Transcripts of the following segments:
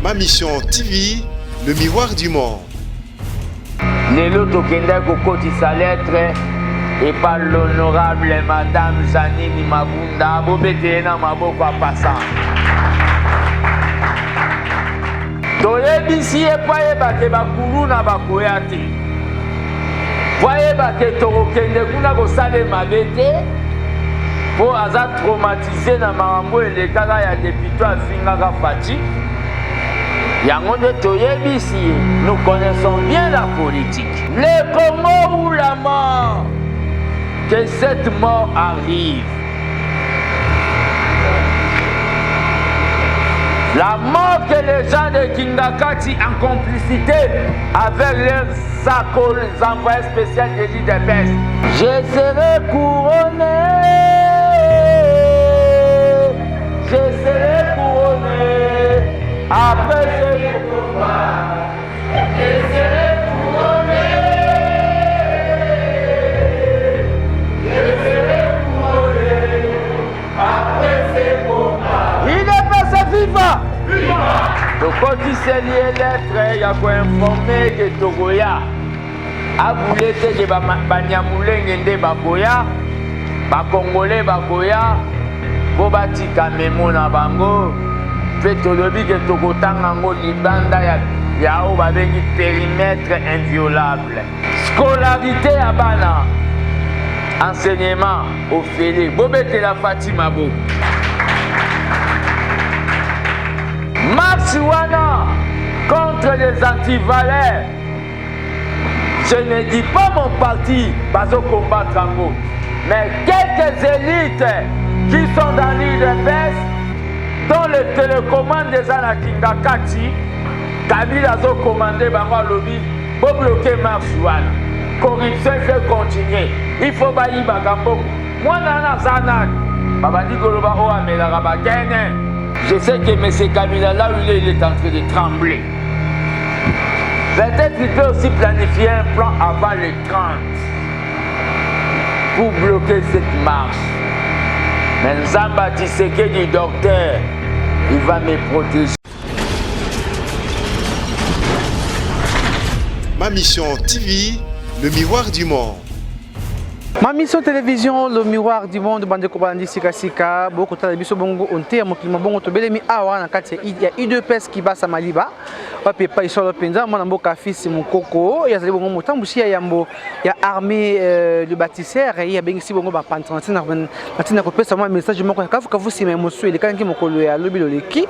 Ma mission TV, le miroir du monde. Lelo tokenda kokotisa lettre et par l'honorable Madame Janine Mabunda bobetele na maboko a passant. Toyebisi epaye bake bakulu na bakoya te. Voyez bake tokende kuna kosala mabe te po aza traumatisé na makambo elekaka ya dépito afingaka Fati. Yango nde toyebisi, nous connaissons bien la politique. Le Congo ou la mort, que cette mort arrive. La mort que les gens de Kingakati en complicité avec leurs envoyés spéciaux de l'IDPS. Je serai couronné, je serai couronné après ce combat. Je serai couronné, je serai couronné après ce combat. Il est passé vivant. Donc quand il s'est lié lettre, il y a quoi informé que Togoya a voulu que Banyamuleng et Bakoya, Congolais Bakoya, Bobatika Memo na Bango, fait Tolobi que Togotangango Libanda ya o babengi périmètre inviolable. Scolarité à Bana, enseignement au Félix, Bobete la Fatima Bo. Max Wana contre les antivaleurs. Je ne dis pas mon parti va se combattre en gros, mais quelques élites qui sont dans l'IDPS, dont le télécommande des Anakingakati, Kabila a commandé Bango Lobby pour bloquer Max Wana. Corruption fait continuer. Il faut bailler Bagambo. Moi, Nana Zanak, Babadi Goloba Oamela Rabagene. Je sais que M. Kabila, là où il est en train de trembler. Peut-être qu'il peut aussi planifier un plan avant les 30 pour bloquer cette marche. Mais Nzamba Tshisekedi du docteur, il va me protéger. Ma mission TV, le miroir du monde. Ma mission télévision, le miroir du monde, bande Kobandi Sika, beaucoup de biso bongo on terme qui m'a bongo to belemi awa na kati il y a UDPS qui basa Maliba. Pape pa isolo penza mwana mboka fils mukoko ya zali bongo motambushi ya yambo ya armée de bâtisseur ya bengisi bongo ba pantantina na ko pesa moi message moko ya kafu kafu sima mosu ile kanki mokolo ya lobilo leki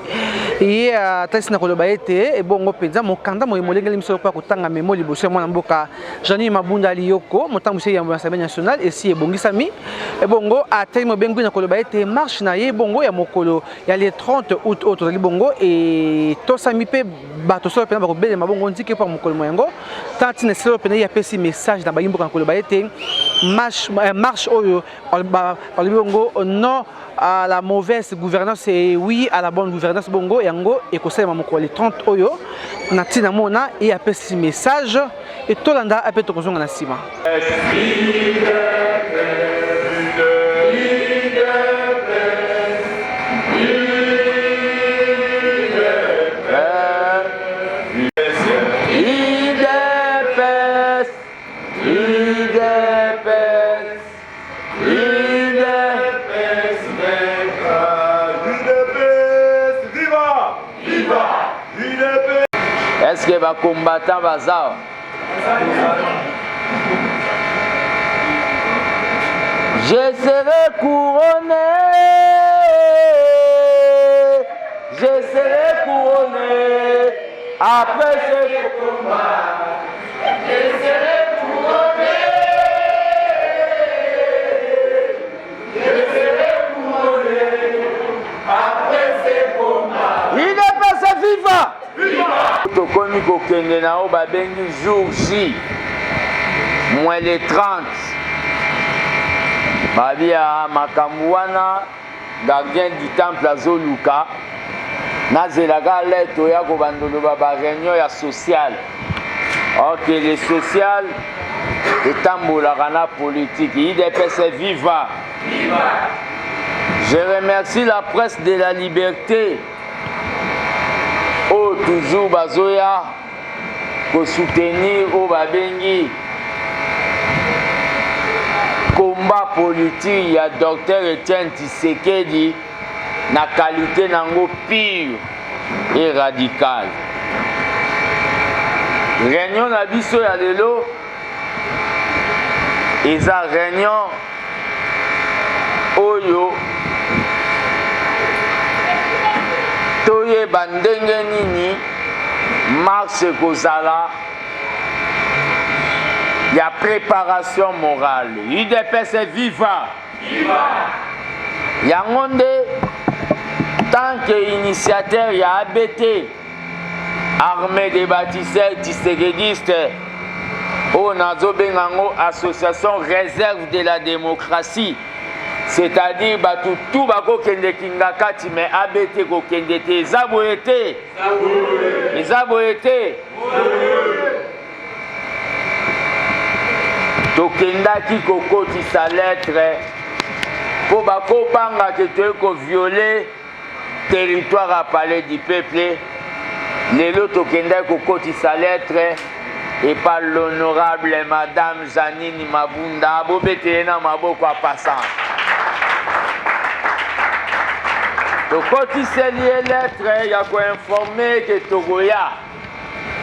et tasina ko loba ete e bongo penza mokanda mo molengeli misolo kwa kotanga memo liboso mwana mboka Janine Mabunda Liyoko motambushi ya Assemblée nationale et si ebongisami e bongo ateli mobengu na koloba ete marche na ye bongo ya mokolo ya le 30 août auto li bongo et tosami pe bato so pena ba ko bele mabongo ndike pa mokolo moyango tanti na selo pena ya pesi message na bayimbo kan koloba ete marche oyo ba bongo non à la mauvaise gouvernance et oui à la bonne gouvernance bongo yango et ko sema mokolo le 30 oyo na tina mona et ya pesi message et tolanda a pe to kozonga na sima. Est-ce que va combattre Bazar? Je serai couronné, je serai couronné après ce combat. Je serai couronné, je serai couronné après ce combat. Il est passé vivant. Tokomi kokende na o babengi jour J moins les 30 babia makambo wana gardien du temple azoluka nazelaka leto ya kobandolo ba réunion ya social. Ok, les social etambolaka na politique IDPS viva. Je remercie la presse de la liberté. Oh, toujours bazoya pour soutenir au babengi combat politique ya Dr Etienne Tshisekedi na qualité nango pure et radicale. Réunion na biso ya lelo eza réunion oyo toyeba ndenge nini marche kozala ya préparation morale. UDPS viva! Yango nde tant que initiateur ya ABT armée des bâtisseurs tshisekidistes oyo nazobengango association réserve de la démocratie, c'est-à-dire bato tout bakokende kinga kati mais ABT kokende te eza boye te eza boye te tokendaki kokotisa lettre po bakopanga ke toye kovioler territoire à palais du peuple. Lelo tokendaki kokotisa lettre et par l'honorable madame Janine Mabunda bobetele na maboko ya passant. Tokotiseli lettre ya koinforme ke tokoya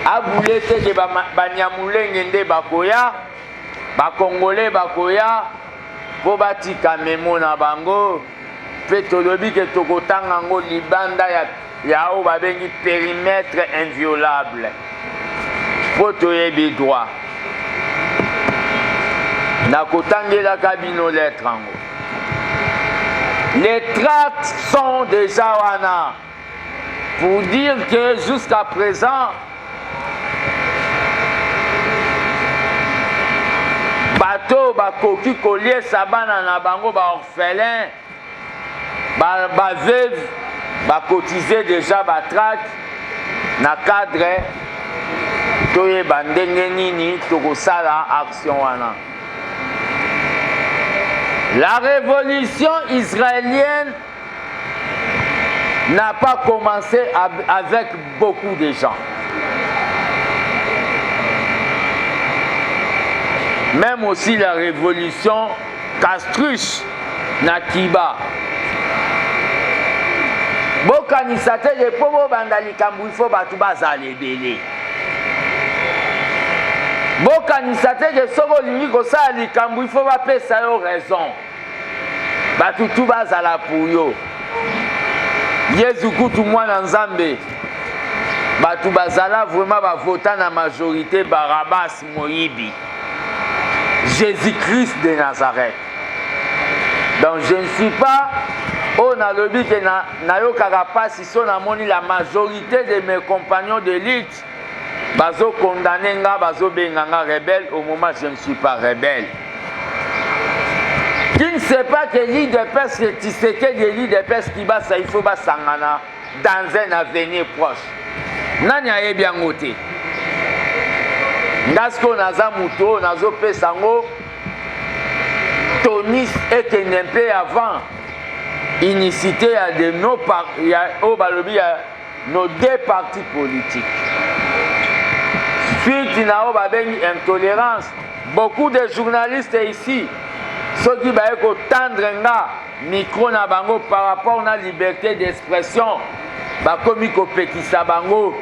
abule te ke banyamulenge nde bakoya bakongole bakoya po batika memo na bango mpe tolobi ke tokotanga ngo libanda ya oyo babengi périmètre inviolable po toyebi droit. Nakotangelaka bino lettre yango. Les tracts sont déjà wana pour dire que jusqu'à présent bato bakoki koliesa bana na bango baorphelin baveuve bakotize déjà batract na cadre toyeba ndenge nini tokosala action wana. La révolution israélienne n'a pas commencé avec beaucoup de gens. Même aussi la révolution Castruche na Kiba. Bokanisa te de pobo banda likambo ifo batu bazala ebele. Bokanisa te de soko lingi kosala likambo ifo bapesa yo raison. Batu tu bazala pour yo. Yesu kutu mwana nzambe. Batu bazala vraiment bavota na majorité Barabas Moïbi. Jésus-Christ de Nazareth. Donc je ne suis pas on a le but que nayo kakapasi so namoni la majorité de mes compagnons d'élite bazo condamné nga bazo benganga rebelle. Au moment je ne suis pas rebelle. Qui ne sait pas que l'IDPS que Tshisekedi l'IDPS qui va ça il faut ba sangana dans un avenir proche. Nani ayebi yango te. Ndasko naza muto nazo pesa ngo Tonis et Kenempe avant unicité à de nos nos deux partis politiques. Suite na obabengi intolérance, beaucoup de journalistes ici, ceux qui baye ko tendre nga micro na bango par rapport à la liberté d'expression, ba komi ko pekisa bango,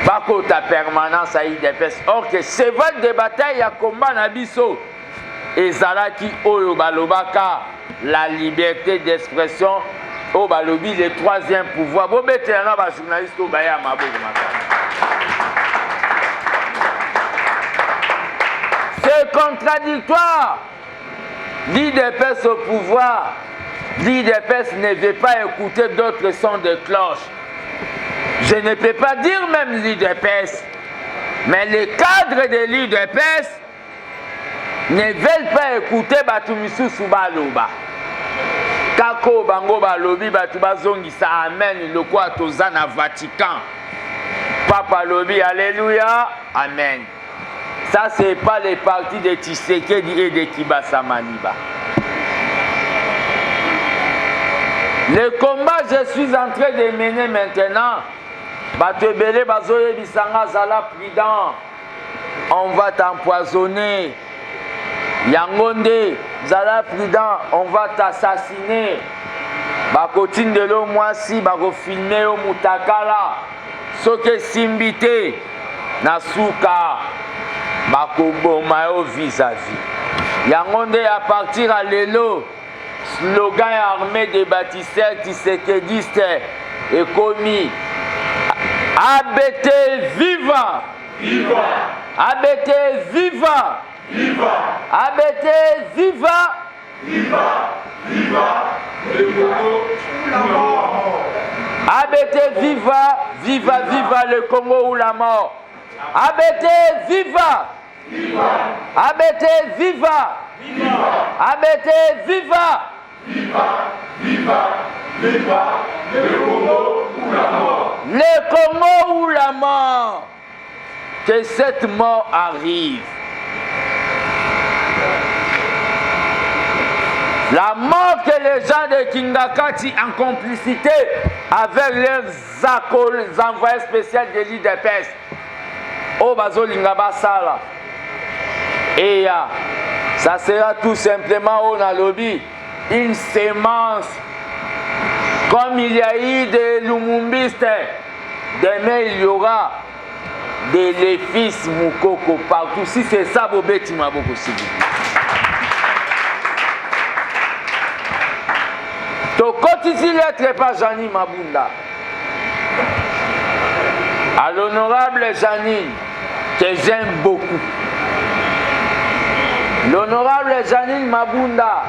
ba ko ta permanence à IDPS. Or que c'est votre de bataille ya combat na biso ezalaki oyo balobaka la liberté d'expression au balobi le troisième pouvoir. Bon betena ba journaliste au baya maboko makana. C'est contradictoire. L'IDPS au pouvoir, l'IDPS ne veut pas écouter d'autres sons de cloche. Je ne peux pas dire même l'IDPS, mais les cadres de l'IDPS ne veulent pas écouter Batumisu Subaloba. Kako bango balobi batu bazongisa amen le quoi tozana Vatican. Papa lobi alléluia, amen. Ça c'est pas les partis de Tshisekedi et de Kibasa Maliba. Le combat que je suis en train de mener maintenant, Batebele bazoye bisanga zala prudent. On va t'empoisonner. Yangonde, zala prudent, on va t'assassiner. Bakotindelo mwasi bakofilme yo mutakala. Soke simbite nasuka bakoboma yo vis-à-vis. Yangonde à partir à l'élo, slogan armé des bâtisseurs tisekedistes et commis ABT viva! Viva! ABT viva! Viva! ABT viva! Viva! Viva! Le Congo ou la mort! ABT viva! Viva! Viva le Congo ou la mort! ABT viva! Viva! ABT viva! Viva! ABT viva! Viva! Viva! Viva! Le Congo ou la mort! Le Congo ou la mort! Que cette mort arrive. La mort que les gens de Kingakati en complicité avec leurs envoyés spéciaux de l'IDPS. Au Bazo Lingaba Sala. Et ça sera tout simplement au Nalobi une sémence. Comme il y a eu des Lumumbistes, demain il y aura des les fils Moukoko partout. Si c'est ça, Bobeti Maboko Sibi. Donc, quand ici l'être pas Janine Mabunda, à l'honorable Janine, que j'aime beaucoup, l'honorable Janine Mabunda,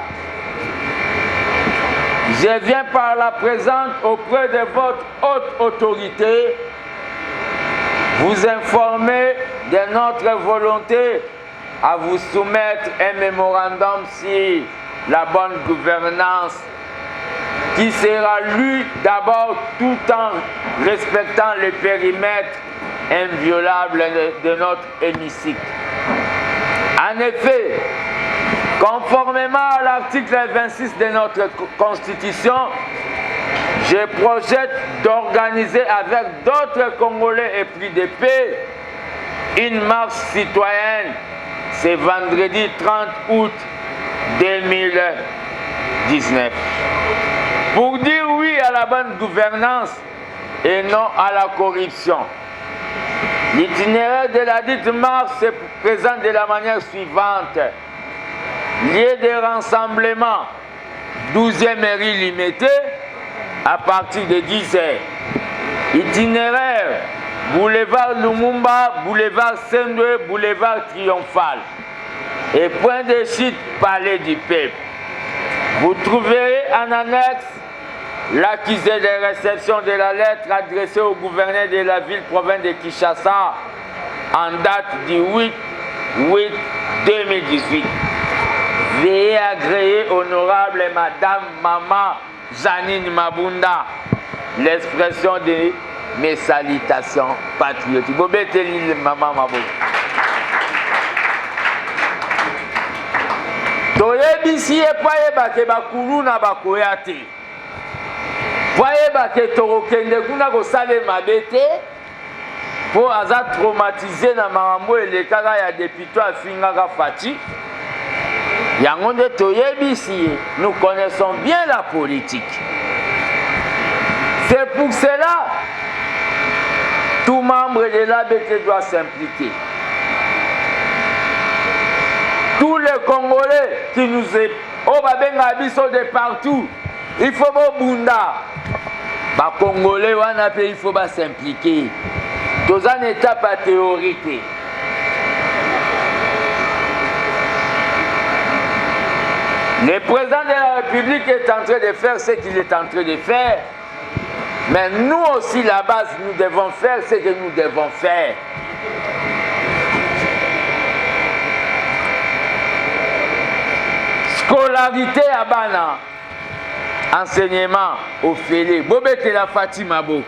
je viens par la présente auprès de votre haute autorité vous informer de notre volonté à vous soumettre un mémorandum sur la bonne gouvernance qui sera lu d'abord tout en respectant le périmètre inviolable de notre hémicycle. En effet, conformément à l'article 26 de notre Constitution, je projette d'organiser avec d'autres Congolais épris de paix une marche citoyenne ce vendredi 30 août 2019 pour dire oui à la bonne gouvernance et non à la corruption. L'itinéraire de la dite marche se présente de la manière suivante. Lieu de rassemblement, 12e mairie limitée, à partir de 10h. Itinéraire, boulevard Lumumba, boulevard Sendwe, boulevard Triomphal. Et point de chute, palais du peuple. Vous trouverez en annexe l'accusé de réception de la lettre adressée au gouverneur de la ville-province de Kinshasa en date du 8/8/2018. Veuillez agréer, honorable Madame Maman Janine Mabunda, l'expression de mes salutations patriotiques. Bobeteli Maman Mabunda. Toyebisi epayeba ke bakulu na bakoya te. Payeba ke torokende kuna kosale mabe te po aza traumatisé na makambo elekaka ya depute afingaka Fati. Yango nde toyebisi, nous connaissons bien la politique. C'est pour cela tout membre de l'ABT doit s'impliquer. Tous les Congolais qui nous est au Babenga Biso de partout, il faut bunda. Ba Congolais wana pe il faut s'impliquer. Dans une étape à théorique. Le président de la République est en train de faire ce qu'il est en train de faire. Mais nous aussi, la base, nous devons faire ce que nous devons faire. Scolarité à Bana. Enseignement au Félé. Bobette la Fatima Bo.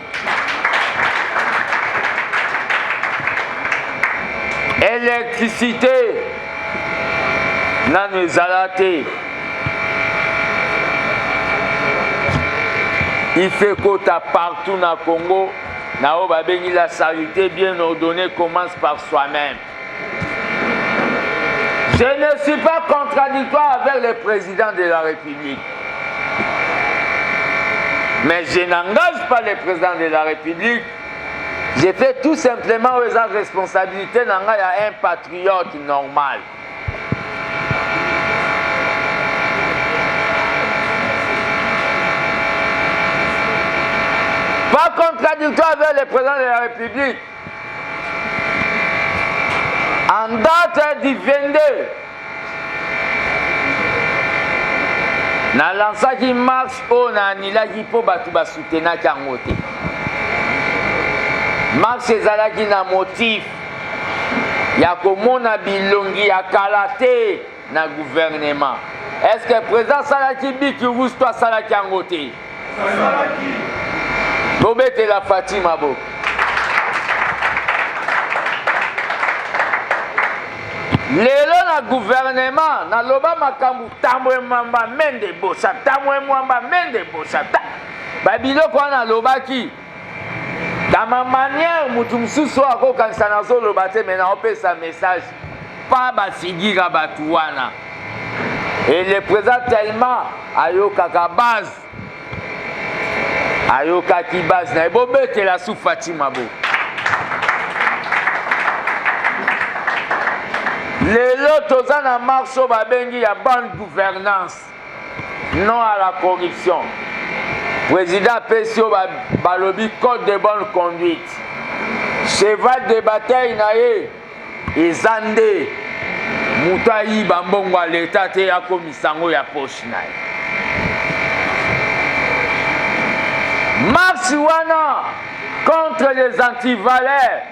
Électricité. Nan Zalate. Il fait quota partout dans le Congo. Nao babengi la charité bien ordonnée commence par soi-même. Je ne suis pas contradictoire avec le président de la République. Mais je n'engage pas le président de la République. J'ai fait tout simplement aux responsabilités à un patriote normal. Pas contradictoire avec le président de la République. En date du 22, na lansaki marche oyo na anilaki mpo bato basutenaki yango te. Marche ezalaki na motif ya komona bilongi ya kala te na gouvernement. Est-ce que président asalaki biki rouge to asalaki yango te? Bobetela Fatima bo. Lelo na gouvernement na loba makambu tamwe mwamba mende bosa tamwe mwamba mende bosa ta babiloko wana lobaki dans ma manière mutu mususu akokanisa nazo loba te mais na opesa message pas basigira batu wana et le président tellement ayokaka base ayokaki base na bobetela su Fatima bo. Lelo toza na marche babengi ya bonne gouvernance, non à la corruption. Président Pesio balobi code de bonne conduite. Cheval de bataille na ye ezande mutayi bambongo à l'état te ya komisango ya poche na ye. Marche wana contre les antivaleurs.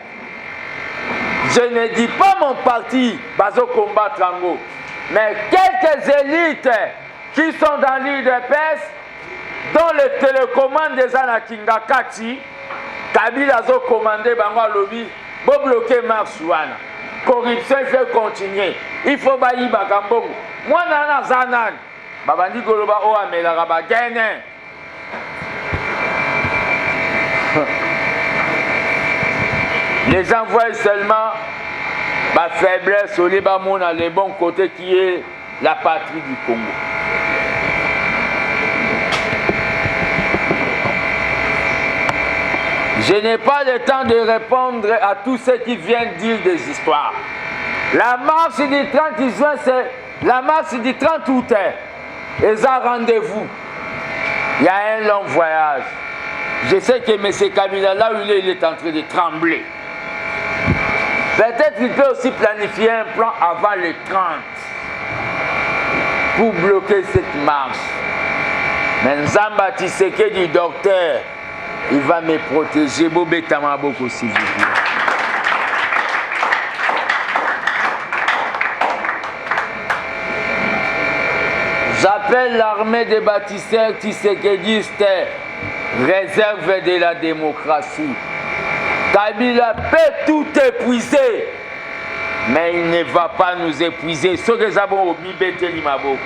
Je ne dis pas mon parti bazo combattre Ango, mais quelques élites qui sont dans l'IDPS, dont les télécommandes des Anakingakati, Kabila zo commandé bango lobby, bo bloquer Marsuana. Corruption il faut continuer. Il faut bayi bakambongo. Moi nana zanan, babandi goloba o amela raba gene. Les gens voient seulement ma faiblesse au Liban, à le bon côté qui est la patrie du Congo. Je n'ai pas le temps de répondre à tous ceux qui viennent dire des histoires. La marche du 30 juin, c'est la marche du 30 août. Et ça, rendez-vous. Il y a un long voyage. Je sais que M. Kabila, là où il est en train de trembler. Peut-être qu'il peut aussi planifier un plan avant le 30 pour bloquer cette marche. Mais Nzamba Tshisekedi, docteur, il va me protéger. Bobé Tamaboko, s'il vous plaît. J'appelle l'armée des bâtisseurs tshisekidistes, réserve de la démocratie. Kabila peut tout épuiser, mais il ne va pas nous épuiser. Ce que nous avons obligé Limabo.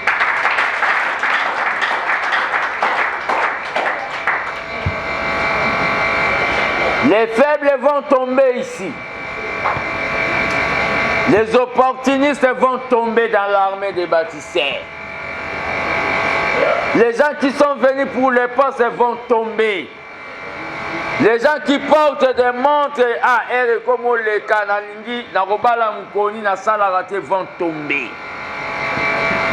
Les faibles vont tomber ici. Les opportunistes vont tomber dans l'armée des bâtisseurs. Les gens qui sont venus pour les postes vont tomber. Les gens qui portent des montres à R comme les Kanalingi, Narobala Mukoni, Nasalarate vont tomber.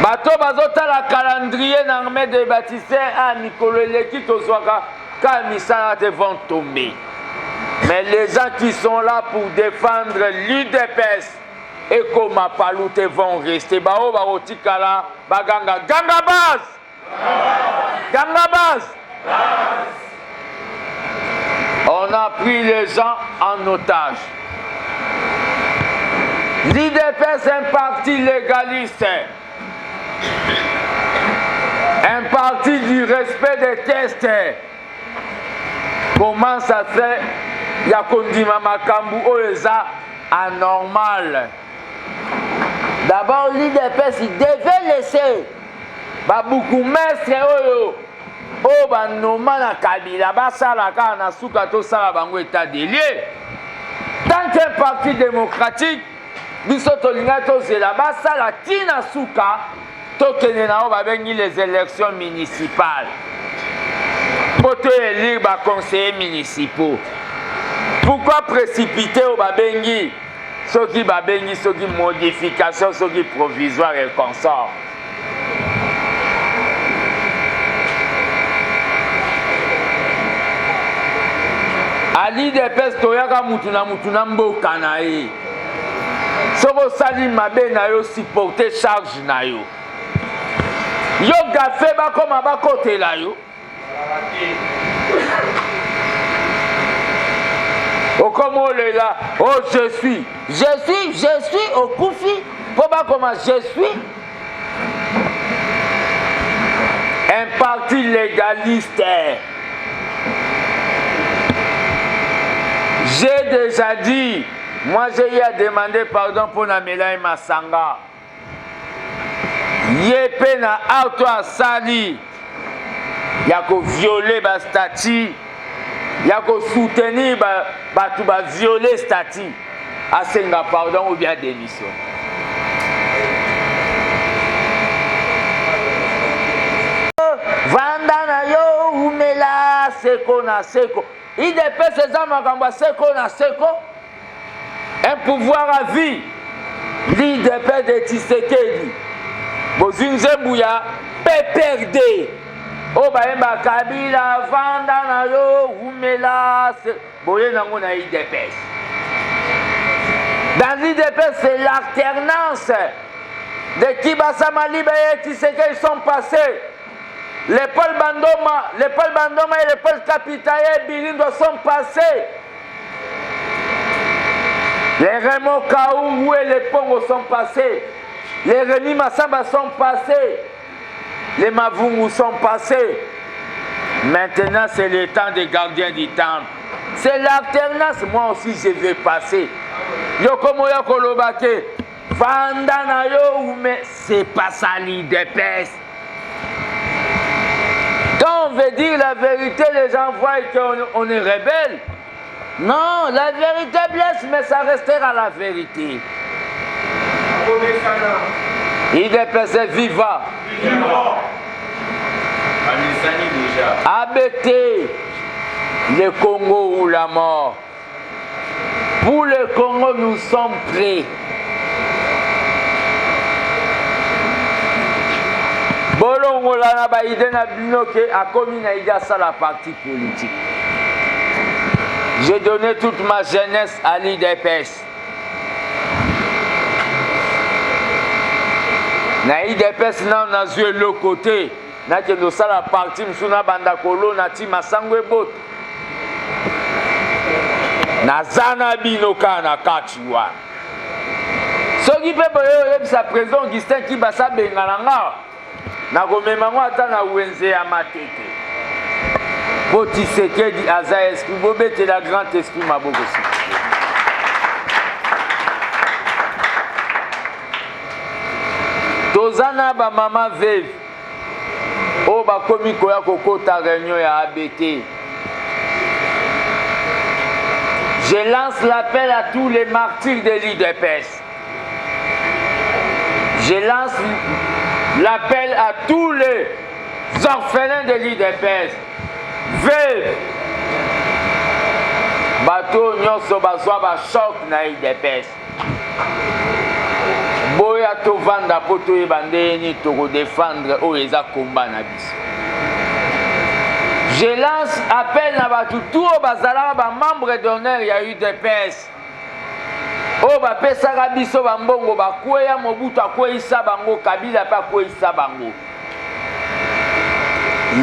Bato Bazota la calendrier l'armée des bâtisseurs à Nikoleleki Tozwaka, Kamisalate vont tomber. Mais les gens qui sont là pour défendre l'UDPS et comme Paloute vont rester. Bao Barotikala, Baganga, Gangabaz! Gangabaz! On a pris les gens en otage. L'IDPS est un parti légaliste. Un parti du respect des tests. Comment ça fait Yakondima Makambu Oeza anormal? D'abord, l'IDPS, il devait laisser Baboukou Mestre Oyo o banoma na Kabila basala ka na suka to sala bango état des lieux. Tant qu'un parti démocratique biso tolinga to zela basala tina suka to kene na o babengi les élections municipales. Pour te élire ba conseillers municipaux. Pourquoi précipiter au babengi ce qui babengi ce qui modification ce qui provisoire et consort? Ali de pes toyaka mutuna mboka na ye. Soko sali mabe na yo supporter charge na yo. Yo gafe ba koma ba kote la yo. O comment le là, oh je suis au Koufi. Pour pas comment je suis un parti légaliste. J'ai déjà dit, moi j'ai eu à demander pardon pour Namela et Massanga. Yépe na auto asali. Yako violer ba statut. Yako soutenir tu ba violer statut. Asenga pardon ou bien démission. Vanda na yo umela seko na seko. Il dépêche ces hommes à seko na seko. Un pouvoir à vie. L'IDP de Tshisekedi. Bozinze Bouya, PPRD. O baemba Kabila, Vanda na yo, Umela, boye nango na IDP. Dans l'IDP, c'est l'alternance de Kibasa Maliba et Tshisekedi sont passés. Les Paul Bandoma et les Paul Kapitaye Bilindo sont passés. Les Raymond Kaoungou et les Pongo sont passés. Les Rémi Massamba sont passés. Les Mavungu sont passés. Maintenant, c'est le temps des gardiens du temple. C'est l'alternance. Moi aussi, je vais passer. Yokomo Yokolobake. Vandana yo, mais c'est pas ça l'IDPS. Quand on veut dire la vérité, les gens voient qu'on est rebelle. Non, la vérité blesse, mais ça restera la vérité. IDPS est vivant. ABT, le Congo ou la mort. Pour le Congo, nous sommes prêts. Bolongo lana ba ide na binoke a commis na igasa la partie politique. J'ai donné toute ma jeunesse à l'IDPS. Na IDPS na on a joué l'autre côté. Na ke no sala partie msuna banda kolo na ti masangwe bot. Na zana binoka na kachiwa. Soki pe boyo yebisa président Augustin Kibasa bengalanga. Nakomema ngo ata na wenze ya mateke. Po Tshisekedi aza esprit bobete la grand esprit maboko si. Tozana ba mama veuve. O ba komi koya kokota réunion ya ABT. Je lance l'appel à tous les martyrs de l'IDPS. Je lance l'appel à tous les orphelins de l'IDPS. Veuve. Bateau nyonso bazwa ba choc na IDPS. Boya to vanda poto e bandeni to défendre o eza combat na biso. Je lance appel na batu tout bazala ba membre d'honneur ya UDPS. O ba pesaka biso ba mbongo ba kweya Mobutu akweyisa bango Kabila pa kweyisa bango.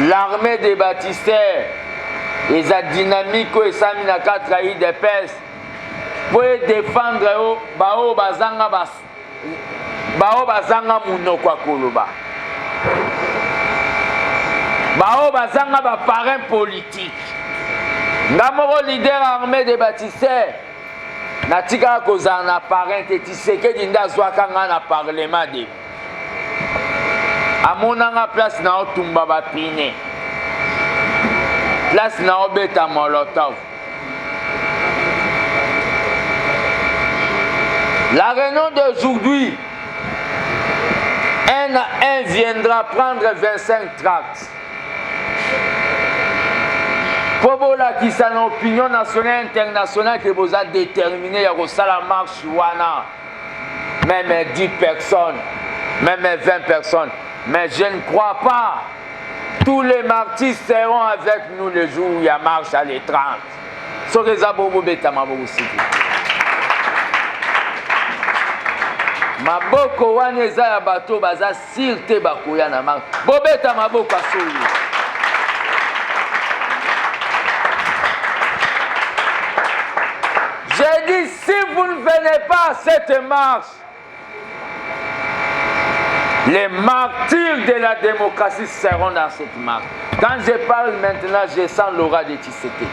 L'armée des bâtisseurs eza dynamique o esami na 4 UDPS pour défendre bao bazanga bao bazanga munoko koloba. Bao bazanga ba parrain politique. Ngamoko leader armée des bâtisseurs natika kozana na parrain te Tshisekedi ndazwaka nga na parlement de amonanga place na otumba bapine place naobeta molotov. La réunion d'aujourd'hui, un à un viendra prendre 25 tracts. Pour qui c'est l'opinion nationale et internationale que vous avez déterminé à la marche wana. Même 10 personnes, même 20 personnes. Mais je ne crois pas. Tous les martyrs seront avec nous le jour où il y a marche à les 30. So que ça bobo beta mabobo aussi. Maboko wana eza ya bato baza sirte bakoya na marche. Bobeta maboko asoli. J'ai dit, si vous ne venez pas à cette marche, les martyrs de la démocratie seront dans cette marche. Quand je parle maintenant, je sens l'aura de Tshisekedi.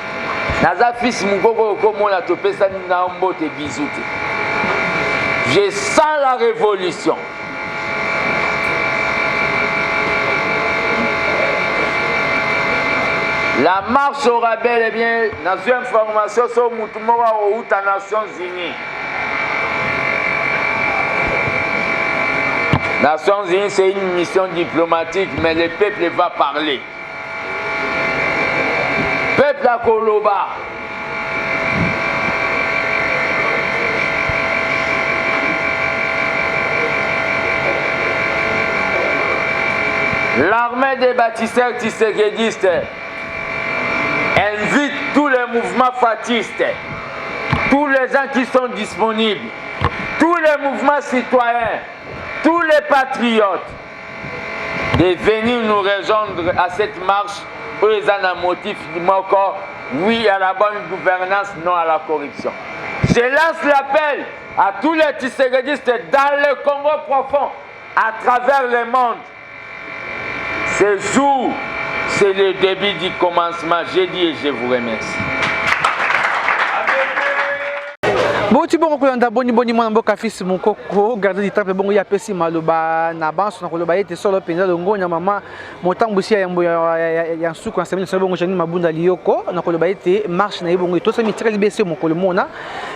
Naza fils mukoko komona topesa na mbote bizuti. Je sens la révolution. La marche aura bel et bien, dans une information sur Moutoumora aux Nations Unies. Nations Unies, c'est une mission diplomatique, mais le peuple va parler. Peuple à Koloba. L'armée des bâtisseurs tshisekidistes invite tous les mouvements fatistes, tous les gens qui sont disponibles, tous les mouvements citoyens, tous les patriotes, de venir nous rejoindre à cette marche où ils ont un motif encore, oui à la bonne gouvernance, non à la corruption. Je lance l'appel à tous les tshisekidistes dans le Congo profond, à travers le monde. Ce jour, c'est le début du commencement. J'ai dit et je vous remercie. Boti bongo kolanda boni mwana mboka fils mukoko garde du temple bongo ya pesi maloba na banso na koloba ete solo penza longo nya mama motambusi ya suku na semaine so bongo jani mabunda lioko na koloba ete marche na bongo to sami tireli bese mokolo mona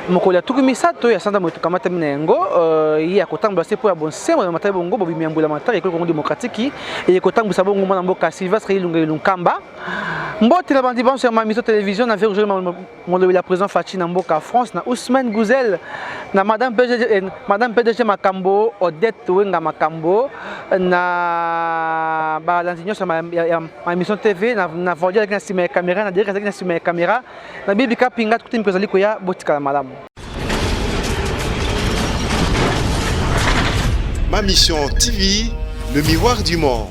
mokolo ya tuku misato ya sanda moto kamata mina yango ya kotambula se po ya bonsemo na matayi bongo bobi miambula matari ekolo kongo démocratique et kotambula bongo mwana mboka Sylvestre Ilunga Ilunkamba mbote la bandi banso ya Mamiso télévision na verre aujourd'hui la président Fachi na mboka France na Ousmane Gouzel na madame PDG Makambo Odette Wenga Makambo na balanzinyo sa Mamiso TV na vodia avec na sima caméra na direct avec na sima caméra na bibi kapinga kuti mkozali ko ya botika malamu. Ma mission TV, le miroir du monde.